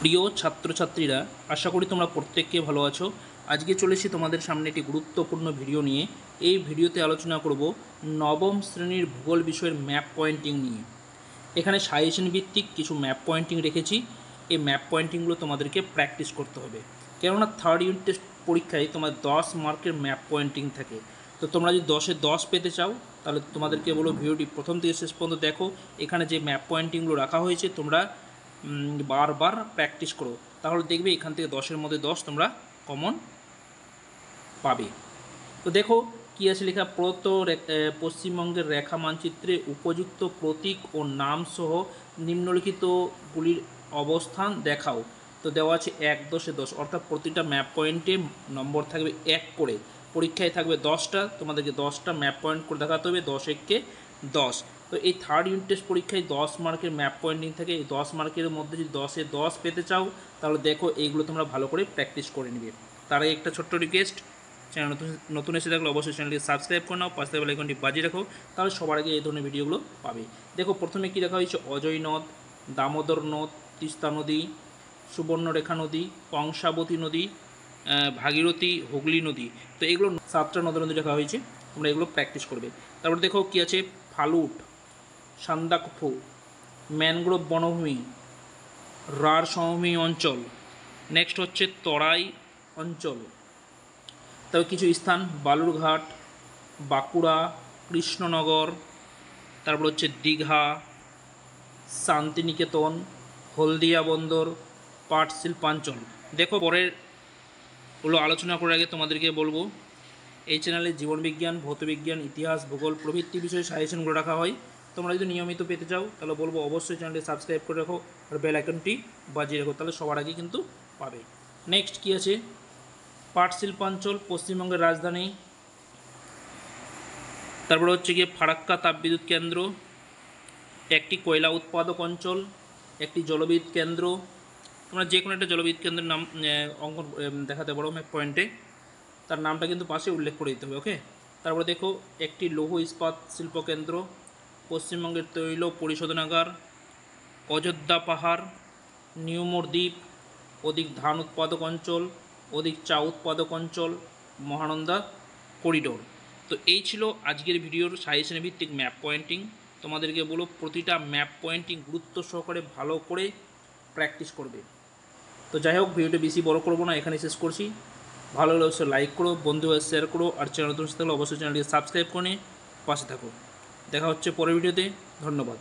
প্রিয় ছাত্রছাত্রীরা, আশা করি তোমরা প্রত্যেককে ভালো আছো। আজকে চলেছি তোমাদের সামনে একটি গুরুত্বপূর্ণ ভিডিও নিয়ে। এই ভিডিওতে আলোচনা করব নবম শ্রেণীর ভূগোল বিষয়ের ম্যাপ পয়েন্টিং নিয়ে। এখানে সাজেশন ভিত্তিক কিছু ম্যাপ পয়েন্টিং রেখেছি। এই ম্যাপ পয়েন্টিংগুলো তোমাদেরকে প্র্যাকটিস করতে হবে, কেননা থার্ড ইউনিট টেস্ট পরীক্ষায় তোমার 10 মার্কের ম্যাপ পয়েন্টিং থাকে। তো তোমরা যদি 10-এ 10 পেতে চাও, তাহলে তোমাদেরকে বলো ভিডিওটি প্রথম থেকে শেষ পর্যন্ত দেখো। এখানে যে ম্যাপ পয়েন্টিংগুলো রাখা হয়েছে তোমরা বারবার প্র্যাকটিস করো, তাহলে দেখবে এখান থেকে 10-এর মধ্যে 10 তোমরা কমন পাবে। তো দেখো কী আছে লেখা, পশ্চিমবঙ্গের রেখা মানচিত্রে উপযুক্ত প্রতীক ও নাম সহ নিম্নলিখিতগুলির অবস্থান দেখাও। তো দেওয়া আছে 1, 10-এ 10, অর্থাৎ প্রতিটা ম্যাপ পয়েন্টে নম্বর থাকবে 1 করে। পরীক্ষায় থাকবে 10টা, তোমাদেরকে 10টা ম্যাপ পয়েন্ট করে দেখাতে হবে, 10 একে 10। তো এই থার্ড ইউনিট টেস্ট পরীক্ষায় 10 মার্কের ম্যাপ পয়েন্টিং থাকে। এই 10 মার্কের মধ্যে যদি 10-এ 10 পেতে চাও, তাহলে দেখো এইগুলো তোমরা ভালো করে প্র্যাকটিস করে নেবে। তার আগে একটা ছোট্ট রিকোয়েস্ট, চ্যানেল নতুন এসে থাকলে অবশ্যই চ্যানেলটি সাবস্ক্রাইব করে নাও, পাশে বেল আইকনটি বাজিয়ে রাখো, তাহলে সবার আগে এই ধরনের ভিডিওগুলো পাবে। দেখো প্রথমে কী রাখা হয়েছে, অজয় নদ, দামোদর নদ, তিস্তা নদী, সুবর্ণরেখা নদী, কংসাবতী নদী, ভাগীরথী, হুগলি নদী। তো এগুলো 7টা নদী রাখা হয়েছে, তোমরা এগুলো প্র্যাকটিস করবে। তারপর দেখো কী আছে, ফালুট, সান্দাকফু, ম্যানগ্রোভ বনভূমি, রাঢ় সমভূমি অঞ্চল, নেক্সট হচ্ছে তরাই অঞ্চল। তবে কিছু স্থান, বালুরঘাট, বাঁকুড়া, কৃষ্ণনগর, তারপর হচ্ছে দীঘা, শান্তিনিকেতন, হলদিয়া বন্দর, পাট শিল্পাঞ্চল। দেখো পরের হলো আলোচনা করার আগে তোমাদেরকে বলবো, এই চ্যানেলে জীবনবিজ্ঞান, ভৌতবিজ্ঞান, ইতিহাস, ভূগোল প্রভৃতি বিষয়ে সাজেশনগুলো রাখা হয়। তোমরা যদি নিয়মিত পেতে চাও, তাহলে বলবো অবশ্যই চ্যানেলটি সাবস্ক্রাইব করে রাখো আর বেল আইকনটি বাজিয়ে রাখো, তাহলে সবার আগে কিন্তু পাবে। নেক্সট কী আছে, পাট শিল্পাঞ্চল পশ্চিমবঙ্গের রাজধানী। তারপরে হচ্ছে গিয়ে ফারাক্কা তাপবিদ্যুৎ কেন্দ্র, একটি কয়লা উৎপাদক অঞ্চল, একটি জলবিদ্যুৎ কেন্দ্র। তোমরা যে কোনো একটা জলবিদ্যুৎ কেন্দ্রের নাম অঙ্কন দেখাতে পারো ম্যাপ পয়েন্টে, তার নামটা কিন্তু পাশে উল্লেখ করে দিতে হবে, ওকে। তারপরে দেখো একটি লৌহ ইস্পাত শিল্পকেন্দ্র, পশ্চিমবঙ্গের তৈল পরিশোধনাগার, অযোধ্যা পাহাড়, নিউমোর দ্বীপ, অধিক ধান উৎপাদক অঞ্চল, অধিক চা উৎপাদক অঞ্চল, মহানন্দা করিডোর। তো এই ছিল আজকের ভিডিওর সাজেশন ভিত্তিক ম্যাপ পয়েন্টিং। তোমাদেরকে বলো প্রতিটা ম্যাপ পয়েন্টিং গুরুত্ব সহকারে ভালো করে প্র্যাকটিস করবে। তো যাই হোক, ভিডিওটা বেশি বড় করবো না, এখানে শেষ করছি। ভালো হলে অবশ্যই লাইক করো, বন্ধুদের শেয়ার করো, আর চ্যানেল নতুন থাকলে অবশ্যই চ্যানেলটিকে সাবস্ক্রাইব করে পাশে থাকো। দেখা হচ্ছে পরের ভিডিওতে। ধন্যবাদ।